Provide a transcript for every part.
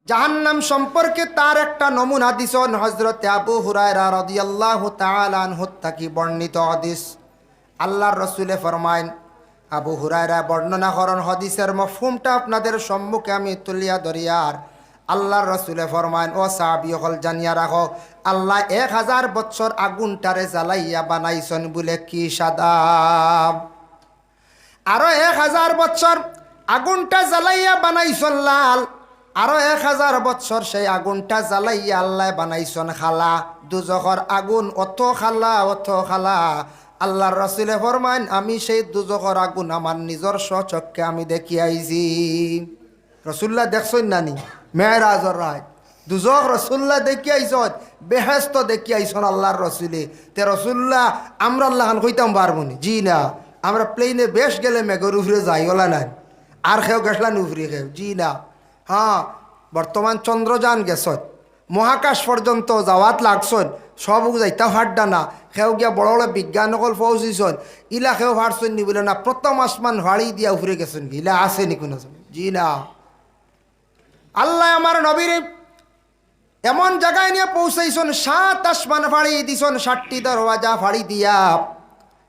জাহান্নাম সম্পর্কে তার একটা নমুনা দিছেন হযরতে আবু হুরায়রা রাদিয়াল্লাহু তাআলা আনহু থেকে বর্ণিত হাদিস। আল্লাহর রাসূলে ফরমায়েন, আবু হুরায়রা বর্ণনা করেন, হাদিসের মফহুমটা আপনাদের সম্মুখে আমি তুলিয়া ধরিয়ার। আল্লাহর রাসূলে ফরমায়েন, ও সাহাবী হল জানিয়া রাখো, আল্লাহ 1000 বছর আগুনটারে জ্বালাইয়া বানাইছেন বলে কি সাদা, আরো 1000 বছর আগুনটা জ্বালাইয়া বানাইছেন লাল, আরো 1000 বছর সেই আগুনটা জ্বালাইয়া আল্লাহ বানাইছেন খালা। দুজখর আগুন অত খালা অত খালা। আল্লাহর রাসূলে ফরমায়েন, আমি সেই দুজখর আগুন আমার নিজের স্বচক্ষে আমি দেখি আইছি। রসুল্লাহ দেখছেন নানি মেরাজর রায় দুজখ রসুল্লাহ দেখি আইসন, বেহেস্ত দেখি আইসন আল্লাহর রসুলে। তে রসুল্লাহ আমরা আল্লাহ খান কইতাম পারবনি? জি না, আমরা প্লেনে বেশ গেলে মেঘর উফরে যাই ওলা নাই, আর খেও গেছলান উফরি খেও? জি না। হ্যাঁ, বর্তমান চন্দ্রযান গেছত, মহাকাশ পর্যন্ত যাওয়াত লাগছন, সব যাইতা ফাড্ডা না। খেও গিয়া বড় বড় বিজ্ঞানকল পৌঁছিছন, ইলা খেও ফাড়ছন নি বলে না, প্রথম আসমান ভাড়ি দিয়া উফরে গেছেন, ইলা আছে নি কোনো? জি না। আল্লাহ আমার নবীর এমন জায়গায় নিয়ে পৌঁছাইছন, 7 আসমান ফাড়ি দিছন, 7টি দরওয়াজা ফাড়ি দিয়া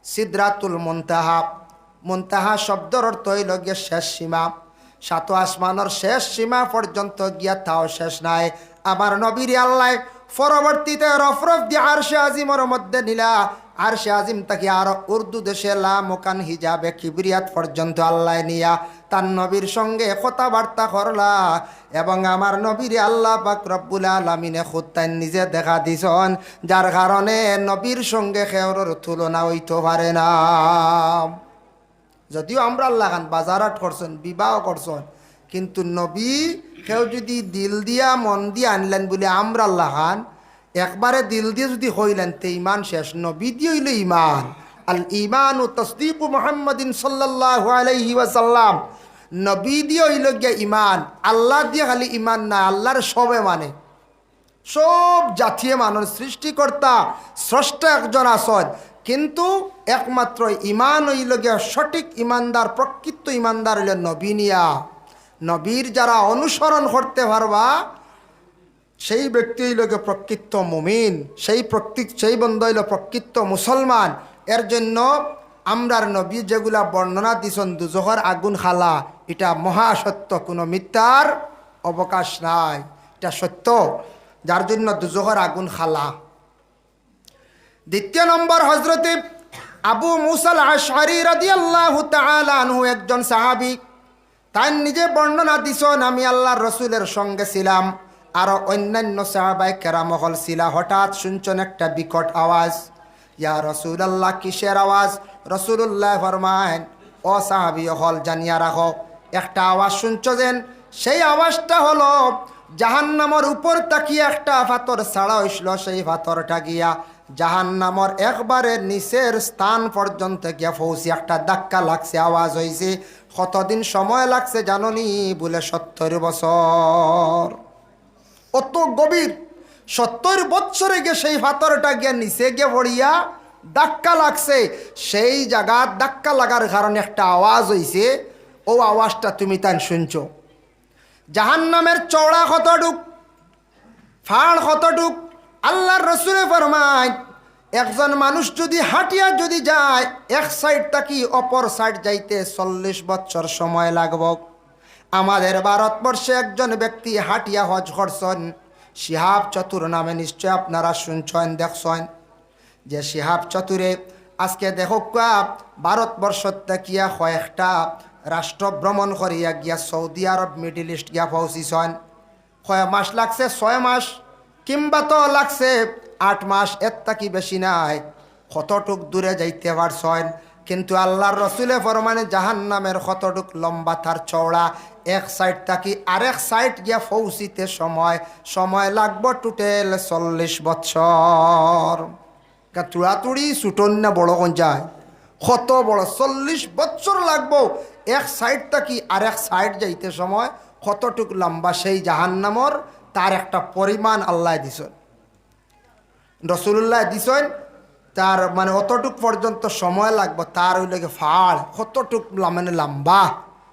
সিদরাতুল মুনতাহা, মুনতাহা শব্দের অর্থ হইল গিয়ে শেষ সীমা। 7 আসমানের শেষ সীমা পর্যন্ত গিয়া তাও শেষ নাই। আমার নবীর আল্লাহ পরবর্তীতে রফরফ দিয়ে আরশে আজিমের মধ্যে নিলা। আরশে আজিম তাকে আর উর্দু দেশে লা মোকান হিজাবে কিবরিয়াত পর্যন্ত আল্লাহ নিয়া তার নবীর সঙ্গে কথাবার্তা করলা। এবং আমার নবীর আল্লাহ পাক রব্বুল আলামিনে খুদ তাই নিজে দেখা দিছন, যার কারণে নবীর সঙ্গে খেয়রের তুলনা হইতে পারে না। যদিও আমরা আল্লাহ খান বাজারাট করছেন, বিবাহ করছেন, কিন্তু নবী কেউ যদি দিল দিয়া মন দিয়ে আনলেন বলে আমরা আল্লাহ খান একবারে দিল দিয়ে যদি হইলেন, তে ইমান শেষ। নবী দিয়ে হইল ইমান। আল ইমান ও তসদিকু মুহাম্মাদিন সাল্লাল্লাহু আলাইহি ওয়াসাল্লাম, নবী দিয়ে হইল গিয়া ইমান। আল্লাহ দিয়ে খালি ইমান না, আল্লাহর সবে মানে, সব জাতীয় মানুষ সৃষ্টিকর্তা স্রষ্টা একজন আসন, কিন্তু একমাত্র ইমান হইল গিয়া সঠিক ইমানদার, প্রকৃত ইমানদার হইল নবী নিয়া। নবীর যারা অনুসরণ করতে পারবা সেই ব্যক্তি হইল গিয়ে প্রকৃত মুমিন, সেই বন্ধ হইল প্রকৃত মুসলমান। এর জন্য আমরার নবী যেগুলা বর্ণনা দিছেন দুজখর আগুন খালা, এটা মহাসত্য, কোনো মিথ্যার অবকাশ নাই, এটা সত্য, যার জন্য দুজখর আগুন খালা। দ্বিতীয় নম্বর, হযরতে আবু মুসাল আশআরী রাদিয়াল্লাহু তাআলা আনহু একজন সাহাবী, তাই নিজে বর্ণনা দিছেন, আমি আল্লাহর রসুলের সঙ্গে ছিলাম, আর অন্যান্য সাহাবায়ে কেরাম হল ছিলা। হঠাৎ শুনছেন একটা বিকট আওয়াজ। ইয়া রাসূলুল্লাহ, কিসের আওয়াজ? রাসূলুল্লাহ ফরমায়েন, ও সাহাবী হল জানিয়া রাখো, একটা আওয়াজ শুনছ যেন, সেই আওয়াজটা হলো জাহান্নামের উপর তাকিয়ে একটা পাথর ছাড়া হইছিল, সেই পাথরটা গিয়া জাহান্নামের একবারে নিচের স্থান পর্যন্ত গিয়া পৌঁছি একটা ধাক্কা লাগছে, আওয়াজ হয়েছে। কতদিন সময় লাগছে জাননি? বলে 70 বছর। অত গভীর, 70 বছরে গিয়ে সেই পাথরটা গিয়া নিচে গিয়ে পড়িয়া ধাক্কা লাগছে। সেই জায়গা ধাক্কা লাগার কারণে একটা আওয়াজ হয়েছে, ও আওয়াজটা তুমি তাই শুনছো। জাহান্নামের চওড়া কতটুক, ফাড় কতটুক? আল্লাহর রাসূল ফরমায়, একজন মানুষ যদি হাঁটিয়া যদি যায় এক সাইড থাকি অপর সাইড যাইতে 40 বছর সময় লাগব। আমাদের ভারতবর্ষে একজন ব্যক্তি হাঁটিয়া হজ করছেন, শিহাব চতুর নামে, নিশ্চয় আপনারা শুনছেন দেখছেন, যে শিহাব চতুরে আজকে দেখো ভারতবর্ষ থাকিয়া কয়েকটা রাষ্ট্র ভ্রমণ করিয়া গিয়া সৌদি আরব, মিডিল ইস্ট গিয়া পৌঁছিছেন। কয় মাস লাগছে? 6 মাস, কিংবা তো লাগছে 8 মাস, এর থাকি বেশি নাই। কতটুক দূরে যাইতে পারছেন? কিন্তু আল্লাহর রসুলে ফরমানে জাহান্নামের কতটুক লম্বা তার চওড়া, এক সাইড থাকি আরেক সাইড গিয়া পৌঁছিতে সময় লাগবো টোটাল 40 বছর। তুড়াতুড়ি ছুটন না বড় কোন যায়, কত বড় 40 বছর লাগবো এক সাইড থাকি আরেক সাইড যাইতে সময় কতটুক লম্বা সেই জাহান্নামর তার একটা পরিমাণ আল্লাহ দিছেন, রাসূলুল্লাহ দিছেন। তার মানে অতটুক পর্যন্ত সময় লাগবে, তার হইলে ফাড় কতটুক মানে লম্বা,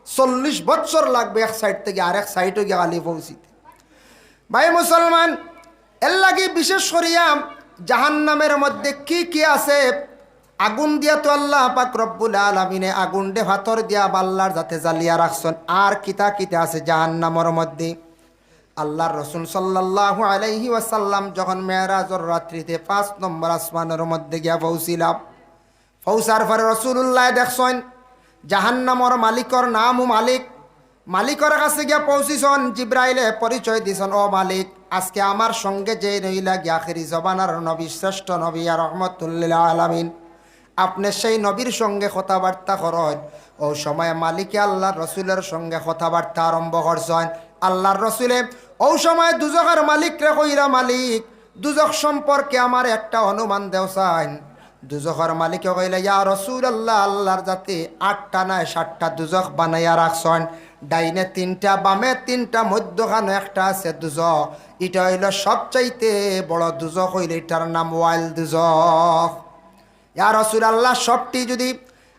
40 বছর লাগবে এক সাইড থেকে আরেক সাইডে গিয়ে আলি পৌঁছিতে। ভাই মুসলমান, এর লাগি বিশেষ করিয়া জাহান্নামের মধ্যে কি কি আছে, আগুন দিয়া তো আল্লাহ পাক রব্বুল আলামিনে আগুন দে ভাতর দিয়া বাল্লার যাতে জ্বালিয়া রাখছেন। আর কিতা কিতা আছে জাহান্নামের মধ্যে। আল্লাহর রসুল সাল্লাল্লাহু আলাইহি ওয়াসাল্লাম যখন মেরাজের রাত্রিতে 5 নম্বর আসমানের মধ্যে গিয়া পৌঁছিলাম, পৌঁছার পরে রসুল্লাহ দেখছেন জাহান্নামর মালিকর নাম ও মালিকর কাছে গিয়া পৌঁছিছেন। জিব্রাইলে পরিচয় দিছেন, ও মালিক, আজকে আমার সঙ্গে যে রইলা গিয়া আখিরি জবানার নবী, শ্রেষ্ঠ নবী আর রহমতুল্লিল আলামিন, আপনি সেই নবীর সঙ্গে কথাবার্তা করেন। ও সময় মালিকে আল্লাহর রসুলের সঙ্গে কথাবার্তা আরম্ভ করছেন। আল্লাহর রসুলে ও সময় দুজকের মালিক রে কইরা, মালিক, দুজক সম্পর্কে আমার একটা অনুমান দেওসাইন। দুজকের মালিকে কইলে, ইয়া রসুল আল্লাহ, আল্লাহর জাতি 8টা নয় 7টা দুজক বানাইয়া রাখছেন। ডাইনে 3টা, বামে 3টা, মধ্যখানে একটা আছে দুজক। এটা হইল সবচাইতে বড় দুজক, হইলে এটার নাম ওয়াইল দুজক। ইয়া রসুল আল্লাহ, সবটি যদি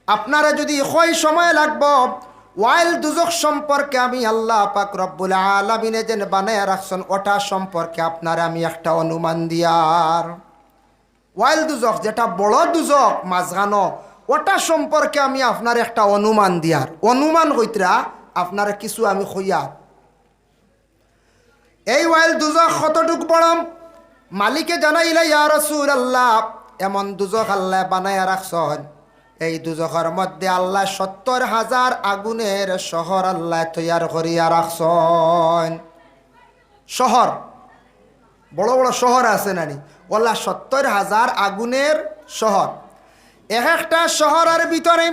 আপনারা যদি কই সময় লাগব, ওয়াইল দুজক সম্পর্কে আমি আল্লাহ পাক রব্বুল আলামিনে যেন বানায় রাখছেন, ওটা সম্পর্কে আপনারা আমি একটা অনুমান দিয়ার। ওয়াইল দুজক যেটা বড় দুজক মাঝখানো, ওটা সম্পর্কে আমি আপনার একটা অনুমান দিয়ার। অনুমান কইতরা আপনারা কিছু আমি কইয়া। এই ওয়াইল দুজক কতটুক বড়, মালিকে জানাইলে, ইয়া রাসূল আল্লাহ, এমন দুজক আল্লাহ বানায়া রাখছেন, এই দুজকের মধ্যে আল্লাহ 70,000 আগুনের শহর আল্লাহ তৈয়ার করিয়া রাখছেন। শহর, বড় বড় শহর আছে নানি, ওলা 70,000 আগুনের শহর। এক একটা শহরের ভিতরে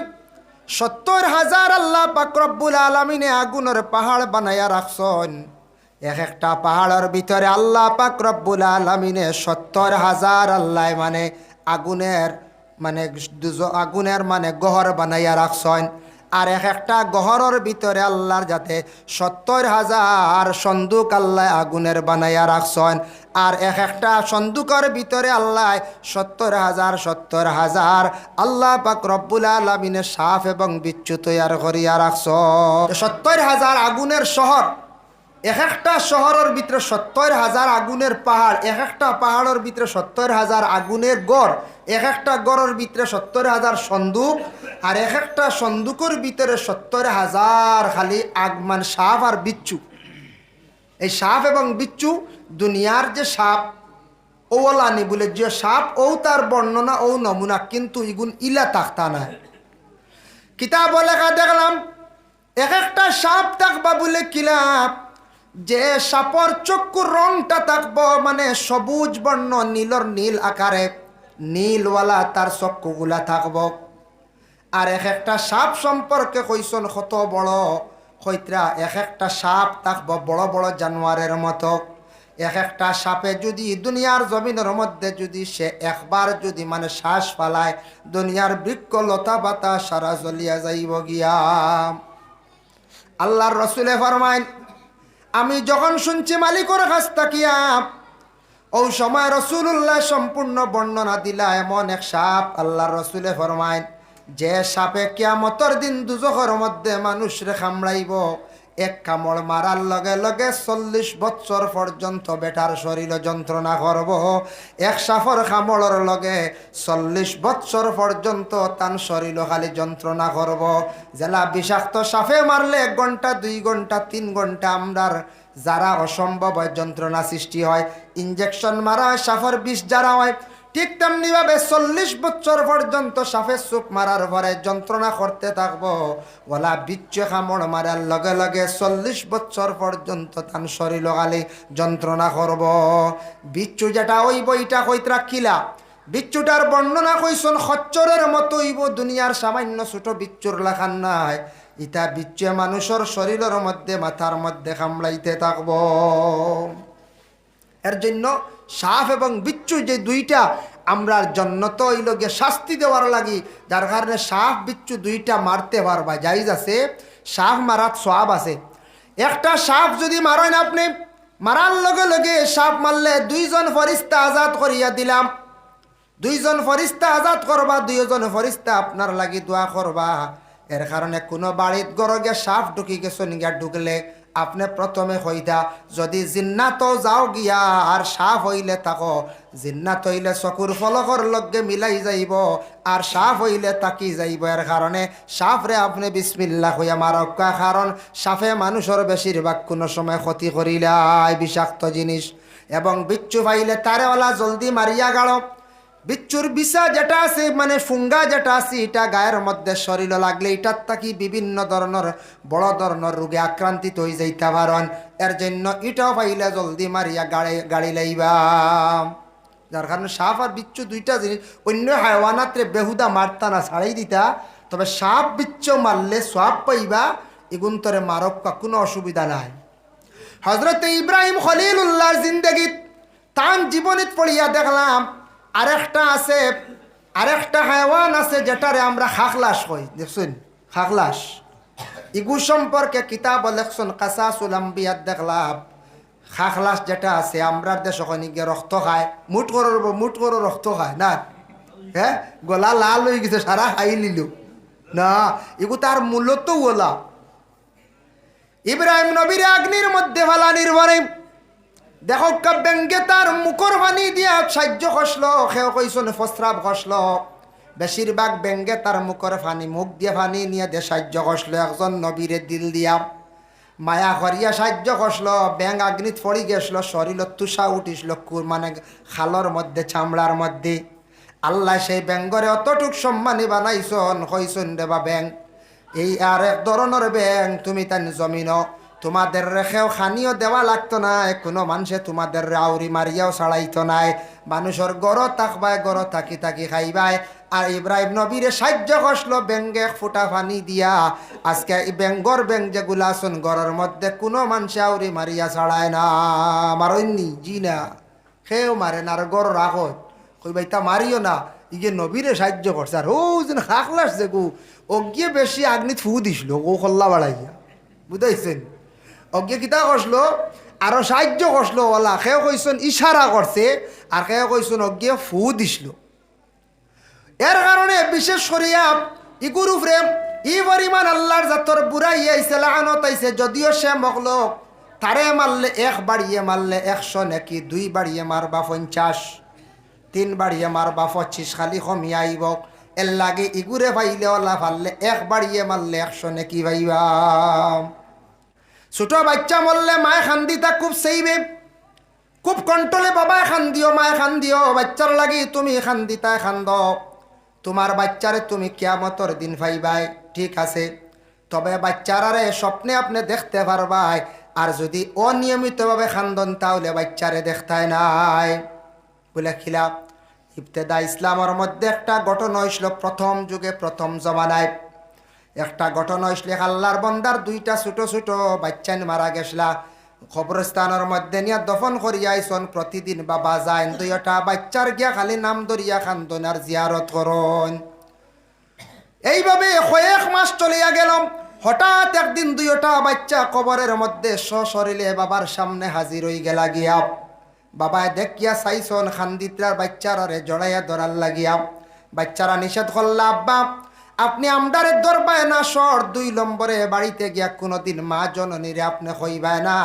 70,000 আল্লাহ পাক রব্বুল আলামিনে আগুনের পাহাড় বানাইয়া রাখছেন। এক একটা পাহাড়ের ভিতরে আল্লাহ পাক রব্বুল আলামিনে 70,000 আল্লাহ মানে আগুনের আগুনের গহর বানাইয়া রাখছেন। আর এক একটা গহরের ভিতরে আল্লাহর যাতে 70,000 সন্দুক আল্লাহ আগুনের বানাইয়া রাখছেন। আর এক একটা সন্দুকের ভিতরে আল্লাহ 70,000 আল্লাহ পাক রব্বুল আলামিনে সাপ এবং বিচ্ছু তৈয়ার করিয়া রাখছেন। 70,000 আগুনের শহর, এক একটা শহরের ভিতরে 70,000 আগুনের পাহাড়, এক একটা পাহাড়ের ভিতরে 70,000 আগুনের গড়, এক একটা গড়ের ভিতরে 70,000 সন্দুক, আর এক একটা সন্দুকের ভিতরে 70,000 খালি আগমান সাপ আর বিচ্ছু। এই সাপ এবং বিচ্ছু দুনিয়ার যে সাপ ওলানি বলে যে সাপ, ও তার বর্ণনা ও নমুনা, কিন্তু ইগুন ইলা তাক্তা নাই। কিতাব লেখা দেখলাম এক একটা সাপ থাকবা বলে কিলাপ, যে সাপর চক্ষুর রংটা থাকবো সবুজ বর্ণ, নীলর নীল আকারে, নীলওয়ালা তার চক্ষুগুলা থাকব। আর এক একটা সাপ সম্পর্কে কইসন কত বড়, হইত্রা এক একটা সাপ থাকবো বড় বড় জানোয়ারের মতো। এক একটা সাপে যদি দুনিয়ার জমিনের মধ্যে যদি সে একবার যদি শ্বাস ফালায়, দুনিয়ার বৃক্ষ লতা পাতা সারা জ্বলিয়া যাইব গিয়া। আল্লাহর রসুলে ফরমাইন, আমি যখন শুনছি মালিকের কাছ তাকিয়া, ও সময় রসুল্লাহ সম্পূর্ণ বর্ণনা দিলা এমন এক সাপ। আল্লাহর রসুলে ফরমাইন, যে সাপে কিয়ামতের দিন দুজখের মধ্যে মানুষরে কামড়াইব, এক কামড় মারার লগে লগে 40 বৎসর পর্যন্ত বেটার শরীর যন্ত্রণা করব। এক সাপের কামড়ের লগে 40 বৎসর পর্যন্ত তার শরীর খালি যন্ত্রণা করব। জেলা বিষাক্ত সাপে মারলে 1 ঘন্টা 2 ঘন্টা 3 ঘন্টা আমরার যারা অসম্ভব হয় যন্ত্রণা সৃষ্টি হয়, ইঞ্জেকশন মারা হয়, সাপের বিষ যারা হয়, ঠিক তেমনিভাবে 40 বছর পর্যন্ত সাপের চোখ মারার পরে যন্ত্রণা করতে থাকবো। ওলা বিচ্ছু কামড় মারার লগে লগে 40 বছর পর্যন্ত তার শরীর খালি যন্ত্রণা করব। বিচ্ছু যেটা ওই বইটা কইতরা কিলা, বিচ্ছুটার বর্ণনা কইসন খচ্চরের মতো হইব, দুনিয়ার সামান্য ছোট বিচ্ছুর লেখান নাই। ইটা বিচ্ছু মানুষের শরীরের মধ্যে মাথার মধ্যে কামড়াইতে থাকবো। এর জন্য সাপ এবং বিচ্ছু যে দুইটা আমরার জন্য তো এই লোকে শাস্তি দেওয়ার লাগি, যার কারণে সাপ বিচ্ছু দুইটা মারতে পারবা, জায়েজ আছে। সাপ মারার সওয়াব আছে। একটা সাপ যদি মারেন আপনি, মারার লগে লগে সাপ মারলে 2 জন ফরিস্তা আজাদ করিয়া দিলাম। 2 জন ফরিস্তা আজাদ করবা, 2 জন ফরিস্তা আপনার লাগি দোয়া করবা। এর কারণে কোনো বাড়িত গরগে সাপ ঢুকি গেছে নিগা, ঢুকলে আপনি প্রথমে হইতা যদি জিন্নাত যাও গিয়া আর সাফ হইলে থাকো, জিন্নাত হইলে চকুর ফলকর লগে মিলাই যাইব, আর সাফ হইলে তাকি যাইব। এর কারণে সাফরে আপনি বিসমিল্লাহ হইয়া মারক্কা, কারণ সাফে মানুষের বেশিরভাগ কোনো সময় ক্ষতি করিলাই, বিষাক্ত জিনিস। এবং বিচ্ছু পাইলে তারে ওলা জলদি মারিয়া গাড়ো। বিচ্ছুর বিষা যেটা আছে, মানে ফুঙ্গা যেটা আছে, এটা গায়ের মধ্যে শরীরে লাগলে এটার থাকি বিভিন্ন ধরনের বড় ধরনের রোগে আক্রান্তিত হয়ে যাইতে পারেন। এর জন্য এটাও পাইলে জলদি মারিয়া গাড়ি লাইবা। যার কারণে সাপ আর বিচ্ছু দুইটা জিনিস, অন্য হায়ওয়ানাত্রে বেহুদা মারতা না, ছাড়াই দিতা। তবে সাপ বিচ্ছু মারলে সব পাইবা, এগুন্তরে মারক্কা, কোনো অসুবিধা নাই। হজরত ইব্রাহিম খলিলুল্লাহর জিন্দগিত তান জীবনীত পড়িয়া দেখলাম আরেকটা আছে, আরেকটা হায়ওয়ান আছে যেটারে আমরা খাখলাস কই। দেখছেন খাখলাস, ইগু সম্পর্কে কিতাব লেখছেন কাসাসুল আম্বিয়াত। দেখলাম খাখলাস যেটা আছে আমরা দেশ ওখানে গিয়ে রক্ত খায়, মুঠ করো রক্ত খায় না, হ্যাঁ গলা লাল হয়ে গেছে, সারা খাই নিল না, এগু তার মূলত ওলা ইব্রাহিম নবীর অগ্নির মধ্যে ফালানির পরে দেখো ব্যাঙ্গে তার মুখর পানি দিয়া সাহায্য খসলো, খেয়ে কইসন প্রস্রাব খসলো। বেশিরভাগ ব্যাঙ্গে তার মুখর পানি, মুখ দিয়ে পানি নিয়ে দিয়ে সাহায্য খসলো। একজন নবীরে দিল দিয়া মায়া করিয়া সাহায্য খসলো। ব্যাং অগ্নিত পড়ি গেছিল, শরীর তুষা উঠিছিল, মানে খালর মধ্যে, চামড়ার মধ্যে। আল্লাহ সেই ব্যাঙ্গরে অতটুক সম্মানী বানাইছন, কইসন দেবা ব্যাং এই আর এক ধরনের ব্যাং, তুমি তাই জমিন তোমাদের রেখেও খানিও দেওয়া লাগতো না, কোনো মানুষে তোমাদের আউরি মারিয়াও ছাড়াইতো নাই, মানুষের গড় থাকবাই, গড় থাকি থাকি খাইবাই। আর ইব্রাহিম নবীরে সাহায্য করলো ব্যাঙ্গে ফুটা পানি দিয়া। আজকে এই ব্যাঙ্গর ব্যাং যেগুলা আসুন গড়ের মধ্যে কোনো মানুষে আউরি মারিয়া ছাড়ায় না, মারইনি জি না, খেয়েও মারে না, আর গড় রাখত কইবাই তা মারিও না, ইগে নবীরে সাহায্য করছে। আর ও যেন খাখলাস যে গু অজ্ঞে বেশি আগ্নিত ফু দিছিল, ও খল্লা বাড়াইয়া, বুঝাইছেন অজ্ঞে কিতা করলো, আরো সাহায্য করলো ওলা। খেয়ে কইসন ইশারা করছে, আর খেয়ে কইসন অজ্ঞে ফু দিছিল। এর কারণে বিশেষ করিয়া ইগুরু প্রেম ই পরিমাণ আল্লাহর জাতর বুড়াই আইছে, লাগানত আইছে। যদিও সে মগলোক, তারে মারলে এক বাড়িয়ে মারলে 100 নাকি, 2 বাড়িয়ে মারবা 50, 3 বাড়িয়ে মারবা 25, খালি কমিয়া আইব। এর লাগে ইগুরে পাইলে ওলা ফাললে 1 বাড়িয়ে মারলে 100 নাকি ভাইবা। ছোট বাচ্চা মরলে মায় খান্দি তা খুব সেইবে, খুব কন্ট্রোলে বাবায় খান দিও, মায় খান দিও, বাচ্চার লাগি তুমি খান্দি তাই খান্দ, তোমার বাচ্চারে তুমি কিয়ামতর দিন পাইবাই, ঠিক আছে। তবে বাচ্চারারে স্বপ্নে আপনি দেখতে পারবাই, আর যদি অনিয়মিতভাবে খান্দন তাহলে বাচ্চারে দেখতাই নাই বলে খিলাফ। ইবতেদা ইসলামের মধ্যে একটা ঘটনা হয়েছিল, প্রথম যুগে, প্রথম জমানায় একটা ঘটনা হয়েছিল। আল্লাহর বন্দার 2টা ছোট ছোট বাচ্চা মারা গেছলা, কবরস্থানের মধ্যে নিয়ে দফন করিয়া আইসন। প্রতিদিন বাবা যায় 2টা বাচ্চার গিয়া খালি নাম ধরিয়া খান্দন আর জিয়ারত করন। এইভাবে কয়েক মাস চলিয়া গেল। হঠাৎ একদিন 2টা বাচ্চা কবরের মধ্যে সশরীরে বাবার সামনে হাজির হয়ে গেলা গিয়া। বাবায় দেখিয়া চাইছন খান্দিত্রার বাচ্চারারে জড়াইয়া ধরার লাগিয়া। বাচ্চারা নিষেধ করলা, আব্বা আপনি আমদারে ধরবায় না, সর 2 নম্বরে বাড়িতে গিয়া কোনোদিন মা জননীরে আপনি কইবায় না।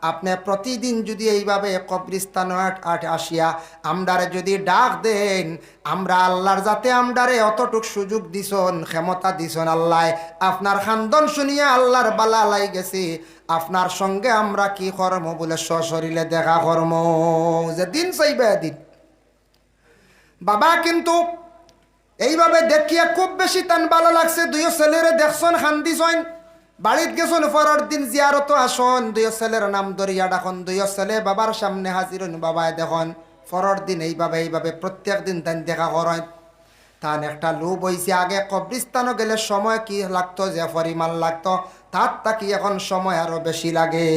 আপনি প্রতিদিন যদি এইভাবে কবরিস্তান আসিয়া আমদারে যদি ডাক দেন, আমরা আল্লাহর যাতে আমদারে অতটুক সুযোগ দিছন, ক্ষমতা দিছন, আল্লাহ আপনার খান্দন শুনিয়া আল্লাহর বালা লাই গেছে, আপনার সঙ্গে আমরা কি কর্ম বলে সশরীরে দেখা কর্ম, যে দিন চাইবে দিন। বাবা কিন্তু এইভাবে দেখিয়া খুব বেশি তান ভালো লাগছে। 2 ছেলেরে দেখছন খান্দিছন, বাড়িত গেছন, পরের দিন জিয়ারত আসন, 2 ছেলের নাম ধরিয়া ডাখন। 2 ছেলে বাবার সামনে হাজির হন, বাবায় দেখুন পরের দিন এইভাবে প্রত্যেক দিন তান দেখা করেন। তান একটা লোভ হয়েছে, আগে কবরিস্তানও গেলে সময় কি লাগতো, যে পরিমাণ লাগতো, তার তাকি এখন সময় আরো বেশি লাগে।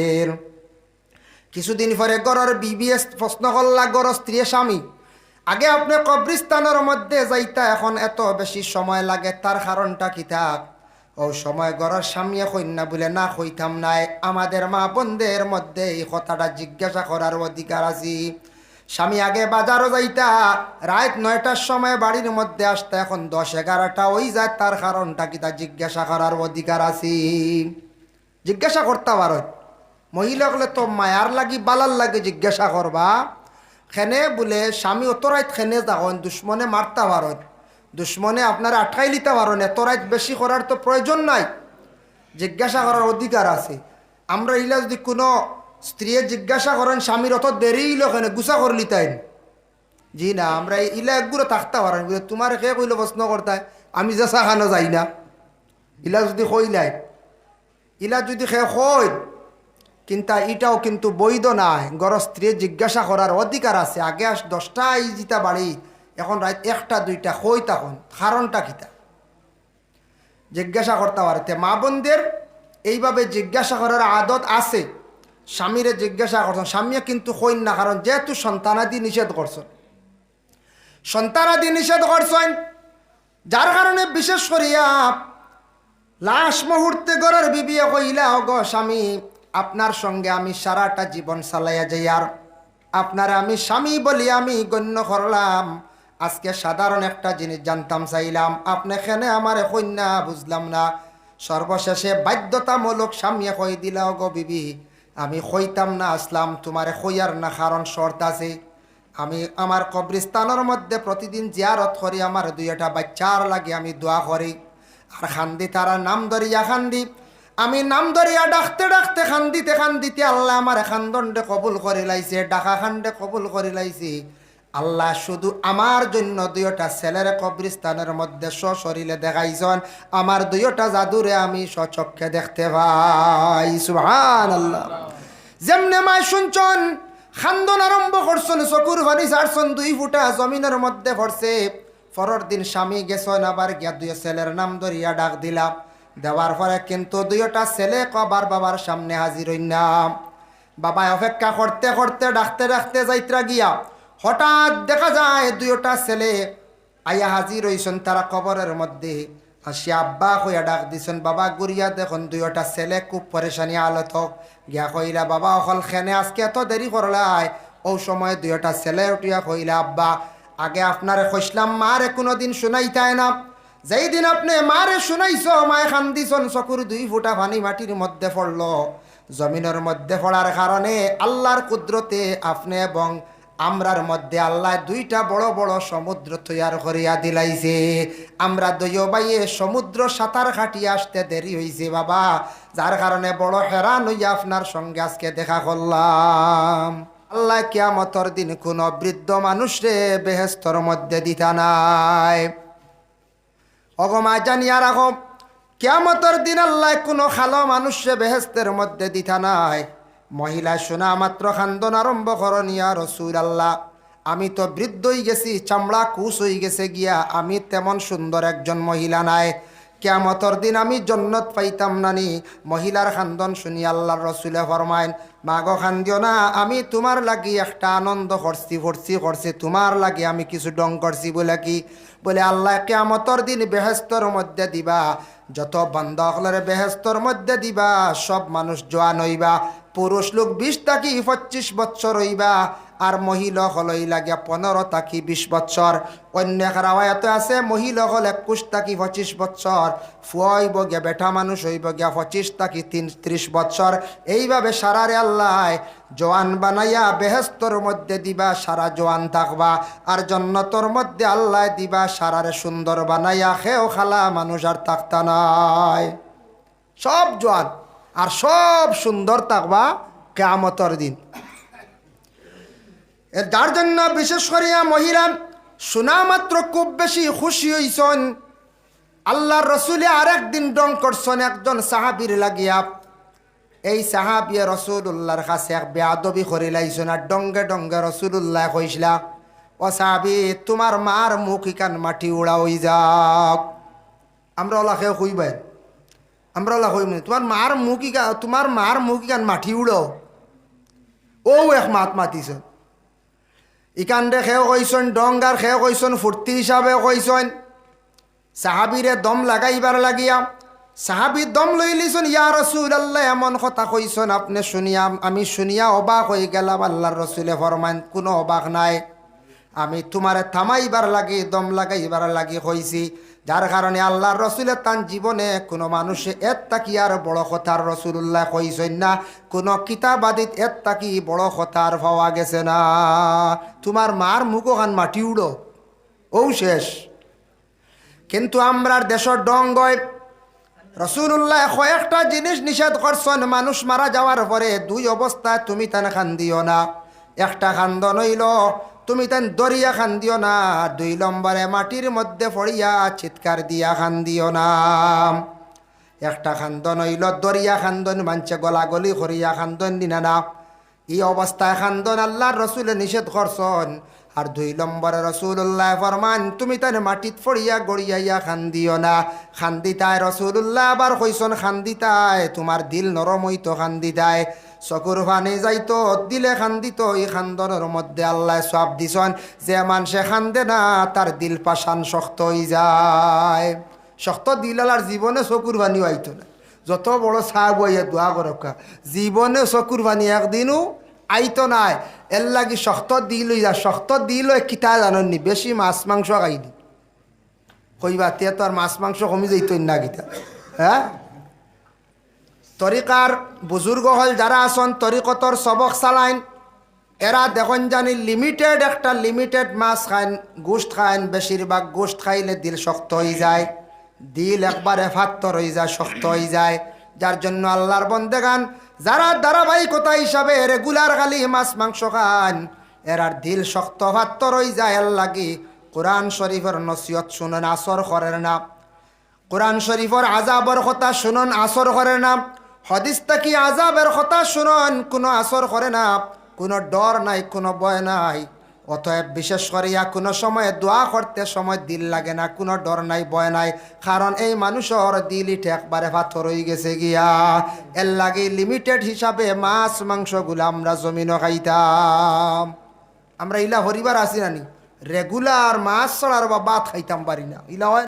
কিছুদিন পরে গড়ের বিবিএস প্রশ্ন করলা, গড় স্ত্রী স্বামী, আগে আপনি কবরিস্তানের মধ্যে যাইতা, এখন এত বেশি সময় লাগে, তার কারণটা কি? থাক ও সময় গড়ের স্বামী কন্যা বলে না কইতাম নাই। আমাদের মা বোনদের মধ্যে এই কথাটা জিজ্ঞাসা করার অধিকার আছে। স্বামী আগে বাজারও যাইতা, রাত 9টার সময় বাড়ির মধ্যে আসতা, এখন 10-11টা ওই যায়, তার কারণটা কি? তা জিজ্ঞাসা করার অধিকার আছে, জিজ্ঞাসা করতে পারো। মহিলা হলে তো মায়ার লাগি বালার লাগে জিজ্ঞাসা করবা খেনে বলে স্বামী অত রাত খেনে যাওন দুশ্মনে মারতে পারেন, দুশ্মনে আপনারা আটকাই লিতে পারেন, এত রাত বেশি করার তো প্রয়োজন নাই, জিজ্ঞাসা করার অধিকার আছে। আমরা ইলা যদি কোনো স্ত্রী জিজ্ঞাসা করেন স্বামীর অত দেরি ইলো কেন গুছা করলি তাই, জি না, আমরা ইলা একগুলো থাকতে পারেন বলে তোমার কে কইলে প্রশ্ন করতায় আমি যে চা খানো যাই না, ইলা যদি কইলাই ইলা যদি খে কই কিন্তু এটাও কিন্তু বৈধ নাই। গড় স্ত্রী জিজ্ঞাসা করার অধিকার আছে। আগে 10টা ইজিতা বাড়ি, এখন রাত 1টা 2টা কই তখন কারণটা কিতা জিজ্ঞাসা করতে পারতে। মা বোনদের এইভাবে জিজ্ঞাসা করার আদত আছে। স্বামীরে জিজ্ঞাসা করছেন, স্বামীয়ে কিন্তু কইন না, কারণ যেহেতু সন্তানাদি নিষেধ করছেন, সন্তানাদি নিষেধ করছেন, যার কারণে বিশেষ করিয়া লাশ মুহূর্তে গড়ের বিবিয়ে কইলা গো স্বামী আপনার সঙ্গে আমি সারাটা জীবন চালাইয়া যাই, আর আপনার আমি স্বামী বলি আমি গণ্য করলাম, আজকে সাধারণ একটা জিনিস জানতাম চাইলাম, আপনি এখানে আমার কন্যা বুঝলাম না। সর্বশেষে বাধ্যতামূলক স্বামী কই দিলা গো বিবি আমি কইতাম না আসলাম, তোমারে কইয়ার না, কারণ শর্ত আছে। আমি আমার কবরস্থানের মধ্যে প্রতিদিন জিয়ারত করি, আমার 2টা বাচ্চার লাগে আমি দোয়া করি, আর খান্দি তারা নাম ধরিয়া খান্দি, আমি নাম ধরিয়া ডাকতে ডাকতে খান্দিতে খান্দিতে আল্লাহ আমার খান্দন্ডে কবুল করে লাইছে, ডাকা খান্ডে কবুল করে লাইছে। আল্লাহ শুধু আমার জন্য 2টা ছেলের কবরস্থানের মধ্যে সশরীরে দেখাইছেন, আমার 2টা জাদুরে আমি স্বচক্ষে দেখতে পাই। সুবহানাল্লাহ। যেমনে মাই শুনছন খান্দন আরম্ভ করছেন, চকুর পানি ছাড়ছেন, 2 ফুটা জমিনের মধ্যে পড়ছে। পরের দিন স্বামী গেছেন, আবার গিয়া 2 ছেলের নাম ধরিয়া ডাক দিলাম, দেওয়ার পরে কিন্তু 2টা ছেলে কবার বাবার সামনে হাজির হইনাম। বাবা অপেক্ষা করতে করতে ডাকতে ডাকতে যাইত্রা গিয়া হঠাৎ দেখা যায় 2টা ছেলে আইয়া হাজির হইছেন তারা কবরের মধ্যে। আসি আব্বা কইয়া ডাক দিছেন, বাবা গুড়িয়া দেখুন 2টা ছেলে খুব পরেশানি আলত গিয়া কইলা বাবা অকল খেনে আজকে এত দেরি করলাই। ও সময় 2টা ছেলে উঠিয়া কইলা আব্বা আগে আপনারে কইসলাম মারে কোনোদিন শুনাইতায় না, যেই দিন আপনি মারে শুনাইছ মায়ে খান্দিছন, চকুর 2 ফুটা পানি মাটির মধ্যে পড়ল। জমিনের মধ্যে পড়ার কারণে আল্লাহর কুদরতে আপনি এবং আমরার মধ্যে আল্লাহ 2টা বড় বড় সমুদ্র তৈয়ার করিয়া দিলাইছে। আমরা 2 ভাইয়ে সমুদ্র সাঁতার কাটিয়ে আসতে দেরি হইছে বাবা, যার কারণে বড় হেরান হইয়া আপনার সঙ্গে আজকে দেখা করলাম। আল্লাহ কিয়ামতের দিন কোন বৃদ্ধ মানুষরে বেহেশতের মধ্যে দিতা নাই। অগমা জানিয়া রাখো, কিয়ামতের দিন আল্লাহ কোনো খালো মানুষে বেহেশতের মধ্যে দিতা নাই। মহিলা শোনা মাত্র খান্দন আরম্ভ করন, ইয়া রাসূলুল্লাহ আমি তো বৃদ্ধ হয়ে গেছি, চামড়া কুশ হয়ে গেছে গিয়া, আমি তেমন সুন্দর একজন মহিলা নাই, কিয়ামতের দিন আমি জান্নাত পাইতাম নানি। মহিলার খান্দন শুনি আল্লাহর রাসূলে ফরমাইন, মাগো খান্দিও না, আমি তোমার লাগি একটা আনন্দ করছি, তোমার লাগি আমি কিছু ডং করছি। বলে কি? বলে আল্লাহ কিয়ামতের দিন বেহেশতের মধ্যে দিবা, যত বান্দা হলের বেহেশতের মধ্যে দিবা, সব মানুষ জোয়ান হইবা, পুরুষ লোক 20 থেকে 25 বছর হইবা, আর মহিলা হল লাগিয়া 15 থেকে 20 বছর। অন্য রাওয়ায়াতে আছে মহিলা হল 21 থেকে 25 বছর, ফুয়া হইব গিয়া বেটা মানুষ হইব গিয়া 25 থেকে 30 বছর। এইভাবে সারারে আল্লাহ জোয়ান বানাইয়া বেহেশতের মধ্যে দিবা, সারা জোয়ান থাকবা, আর জান্নাতের মধ্যে আল্লাহ দিবা সারারে সুন্দর বানাইয়া, খেও খালা মানুষ আর থাকতা নাই, সব জোয়ান আর সব সুন্দর থাকবা কিয়ামতের দিন। যার জন্য বিশেষ করিয়া মহিলা শোনা মাত্র খুব বেশি খুশি হইছেন। আল্লাহর রাসূলে আরেকদিন ডং করছেন একজন সাহাবীর লাগিয়া। এই সাহাবী রাসূলুল্লাহর কাছে এক বেয়াদবি করে লাইছেন, আর ডঙ্গে ডঙ্গে রাসূলুল্লাহ কইসলা, ও সাহাবী তোমার মার মুখ ইকান মাটি উড়া হই যাক। আমরা ওলা খেয়ে কইবেন, আমরা ওলা কইব তোমার মার মুখ ইকান মাটি উড়ো। ও এক মাত মাতিছেন, ইকান্ডে খেয়ে কইছেন, ডঙ্গার খেয়ে কইছেন, ফুর্তি হিসাবে কইছেন। সাহাবীরে দম লাগাইবার লাগিয়া সাহাবী দম লই লিছেন, ইয়া রাসূলুল্লাহ এমন কথা কইছেন আপনি শুনিয়া, আমি শুনিয়া অবাক হয়ে গেলাম। আল্লাহর রাসূলে ফরমান, কোনো অবাক নাই, আমি তোমারে থামাইবার লাগি দম লাগাইবার লাগি কইছি, যার কারণে আল্লাহর রসুলের তার জীবনে কোনো মানুষে এর তাকি আর বড় কথার রসুল্লাহ কইছেন না, কোনো কিতাবাদিত এর তাকি বড় কথার পাওয়া গেছে না। তোমার মার মুখ ওখান মাটি উড়ো ও শেষ। কিন্তু আমরার দেশের ডঙ্গয় রসুল্লাহ কয়েকটা জিনিস নিষেধ করছেন। মানুষ মারা যাওয়ার পরে দুই অবস্থায় তুমি তান খান্দিও না। একটা খান্দন হইল তুমি তান দরিয়া খান্দিও না, 2 নম্বরে মাটির মধ্যে পড়িয়া চিৎকার দিয়া খান্দিও না। একটা খান্দন হইল দরিয়া খান্দন, মানছে গলাগলি করিয়া খান্দন দিনা না, এই অবস্থায় খান্দন আল্লাহর রসুলে নিষেধ করছেন। আর 2 নম্বরে রসুল্লাহ ফরমান তুমি তান মাটিত পড়িয়া গড়িয়াইয়া খান্দিও না। খান্দিতায় রসুল্লাহ আবার কইসন খান্দিতায় তোমার দিল নরম হইতো, খান্দিতায় চকুর পানি যাইতো, দিলে খান্দিত। এই খান্দনের মধ্যে আল্লাহ সব দিছন যে মানুষে খান্দে না তার দিল পাশান শক্ত হয়ে যায়। শক্ত দিল আর জীবনে চকুর পানি আইতো না, যত বড় চাহ বইয়া দোয়া করকা জীবনে চকুর পানি একদিনও আইতো নাই। এর লাগি শক্ত দিল যা, শক্ত দিল কিতা জাননি, বেশি মাছ মাংস খাইনি কইবা তে তো আর মাছ মাংস কমি যাইত না কিতা। হ্যাঁ, তরিকার বুজুর্গ হল যারা আসন তরিকতর সবক চালাইন, এরা দেখুন জানি লিমিটেড একটা লিমিটেড মাছ খাইন, গোস্ত খাইন। বেশিরভাগ গোস্ত খাইলে দিল শক্ত হয়ে যায়, দিল একবারে ফাত্তর হয়ে যায়, শক্ত হয়ে যায়। যার জন্য আল্লাহর বন্দেগান যারা ধারাবাহিকতা হিসাবে রেগুলার খালি মাছ মাংস খান, এরার দিল শক্ত ফাত্তর হয়ে যায়। এর লাগি কোরআন শরীফের নসিহত শুনেন, আসর করেন না। কোরআন শরীফের আজাবের কথা শুনন, আসর করে না। হাদিস থেকে আজাবের কথা শুনন, কোনো আসর করে না, কোনো ডর নাই, কোনো ভয় নাই। অতএব বিশেষ করিয়া কোনো সময় দোয়া করতে সময় দিল লাগে না, কোনো ডর নাই, ভয় নাই। কারণ এই মানুষের দিলই একবারে পাথর হয়ে গেছে গিয়া। এর লাগে লিমিটেড হিসাবে মাছ মাংসগুলো আমরা জমিনও খাইতাম। আমরা ইলা হরিবার আসি নানি রেগুলার মাছ ছাড়ার বা ভাত খাইতাম পারি না, ইলা হয়।